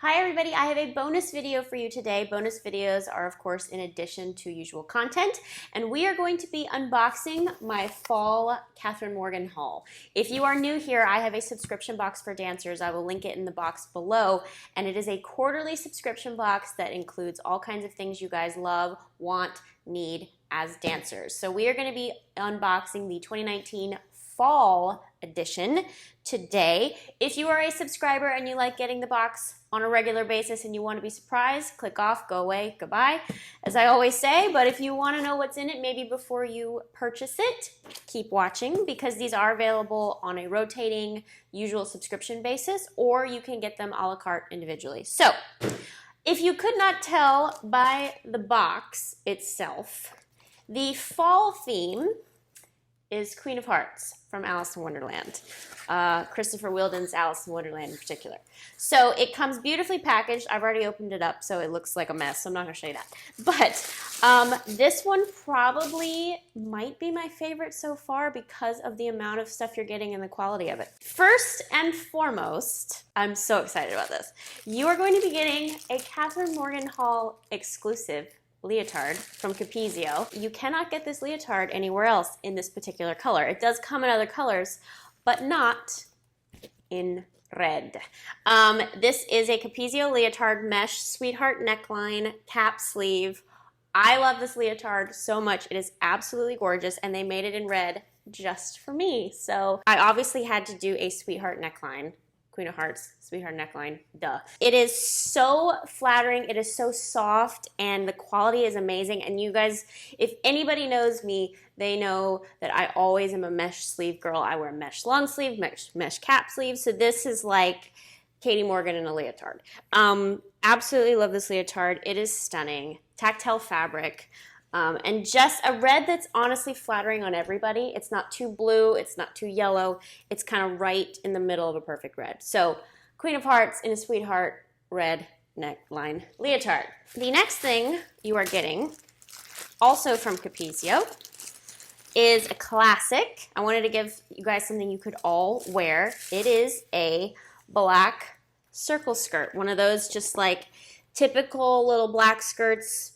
Hi everybody, I have a bonus video for you today. Bonus videos are of course in addition to usual content, and we are going to be unboxing my Fall Kathryn Morgan Haul. If you are new here, I have a subscription box for dancers. I will link it in the box below, and it is a quarterly subscription box that includes all kinds of things you guys love, want, need as dancers. So we are going to be unboxing the 2019 Fall edition today. If you are a subscriber and you like getting the box on a regular basis and you want to be surprised, click off, go away, goodbye, as I always say. But if you want to know what's in it, maybe before you purchase it, keep watching, because these are available on a rotating usual subscription basis, or you can get them a la carte individually. So if you could not tell by the box itself, the fall theme is Queen of Hearts from Alice in Wonderland. Christopher Wheeldon's Alice in Wonderland in particular. So it comes beautifully packaged. I've already opened it up, so it looks like a mess, so I'm not going to show you that. But this one probably might be my favorite so far because of the amount of stuff you're getting and the quality of it. First and foremost, I'm so excited about this. You are going to be getting a Kathryn Morgan Haul exclusive leotard from Capezio. You cannot get this leotard anywhere else in this particular color. It does come in other colors, but not in red. This is a Capezio leotard mesh sweetheart neckline cap sleeve. I love this leotard so much. It is absolutely gorgeous, and they made it in red just for me. So I obviously had to do a sweetheart neckline. Queen of Hearts, sweetheart neckline, duh. It is so flattering, it is so soft, and the quality is amazing. And you guys, if anybody knows me, they know that I always am a mesh sleeve girl. I wear mesh long sleeve, mesh cap sleeve, so this is like Katie Morgan in a leotard. Absolutely love this leotard. It is stunning. Tactile fabric. And just a red that's honestly flattering on everybody. It's not too blue, it's not too yellow, it's kind of right in the middle of a perfect red. So, Queen of Hearts in a sweetheart red neckline leotard. The next thing you are getting, also from Capezio, is a classic. I wanted to give you guys something you could all wear. It is a black circle skirt. One of those just like typical little black skirts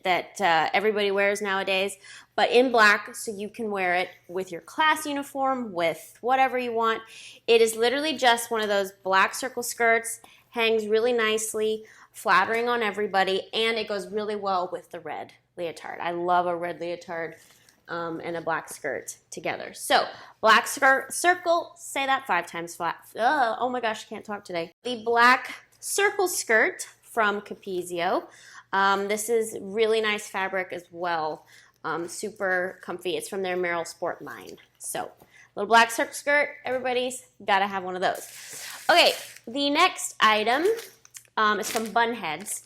that everybody wears nowadays, but in black, so you can wear it with your class uniform, with whatever you want. It is literally just one of those black circle skirts, hangs really nicely, flattering on everybody, and it goes really well with the red leotard. I love a red leotard and a black skirt together. So, black skirt, circle, say that 5 times flat. Oh my gosh, I can't talk today. The black circle skirt from Capezio. This is really nice fabric as well, super comfy. It's from their Merrill Sport line. So, little black circle skirt, everybody's gotta have one of those. Okay, the next item is from Bunheads,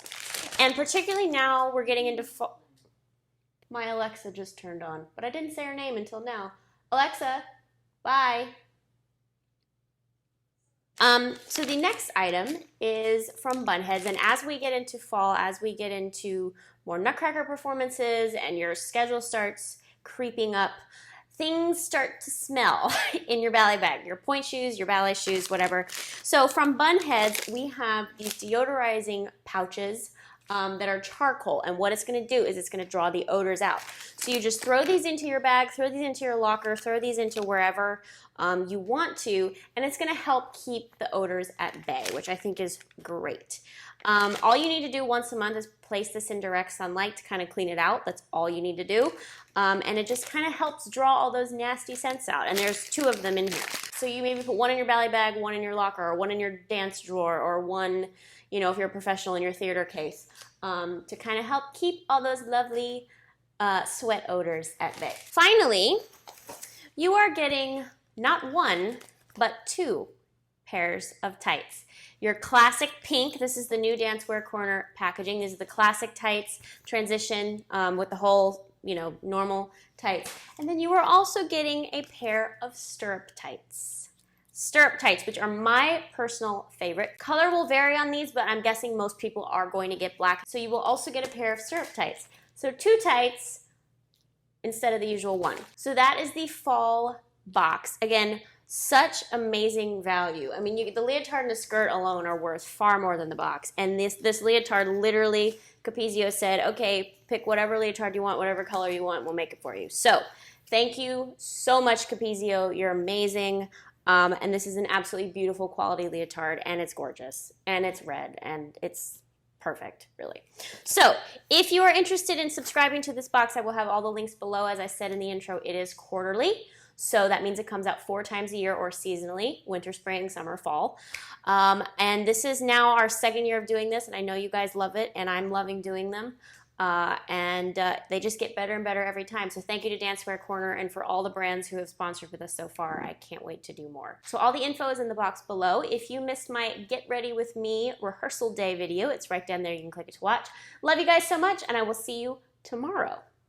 and particularly now we're getting into fall. My Alexa just turned on, but I didn't say her name until now. Alexa, bye. So the next item is from Bunheads, and as we get into fall, as we get into more Nutcracker performances and your schedule starts creeping up, things start to smell in your ballet bag, your point shoes, your ballet shoes, whatever. So from Bunheads, we have these deodorizing pouches that are charcoal, and what it's going to do is it's going to draw the odors out. So you just throw these into your bag, throw these into your locker, throw these into wherever you want to, and it's going to help keep the odors at bay, which I think is great. All you need to do once a month is place this in direct sunlight to kind of clean it out. That's all you need to do, and it just kind of helps draw all those nasty scents out, and there's 2 of them in here. So you maybe put one in your ballet bag, one in your locker, or one in your dance drawer, or one, you know, if you're a professional, in your theater case, to kind of help keep all those lovely sweat odors at bay. Finally, you are getting not 1, but 2 pairs of tights. Your classic pink, this is the new Dancewear Corner packaging. This is the classic tights transition with the whole, you know, normal tights. And then you are also getting a pair of stirrup tights. Stirrup tights, which are my personal favorite. Color will vary on these, but I'm guessing most people are going to get black. So you will also get a pair of stirrup tights. So 2 tights instead of the usual 1. So that is the fall box. Again, Such amazing value. I mean, the leotard and the skirt alone are worth far more than the box. And this leotard, literally, Capezio said, okay, pick whatever leotard you want, whatever color you want, we'll make it for you. So thank you so much, Capezio. You're amazing. And this is an absolutely beautiful quality leotard, and it's gorgeous, and it's red, and it's perfect, really. So if you are interested in subscribing to this box, I will have all the links below. As I said in the intro, it is quarterly. So that means it comes out 4 times a year or seasonally, winter, spring, summer, fall. And this is now our 2nd year of doing this, and I know you guys love it, and I'm loving doing them. They just get better and better every time. So thank you to Dancewear Corner and for all the brands who have sponsored with us so far. I can't wait to do more. So all the info is in the box below. If you missed my Get Ready With Me rehearsal day video, it's right down there. You can click it to watch. Love you guys so much, and I will see you tomorrow.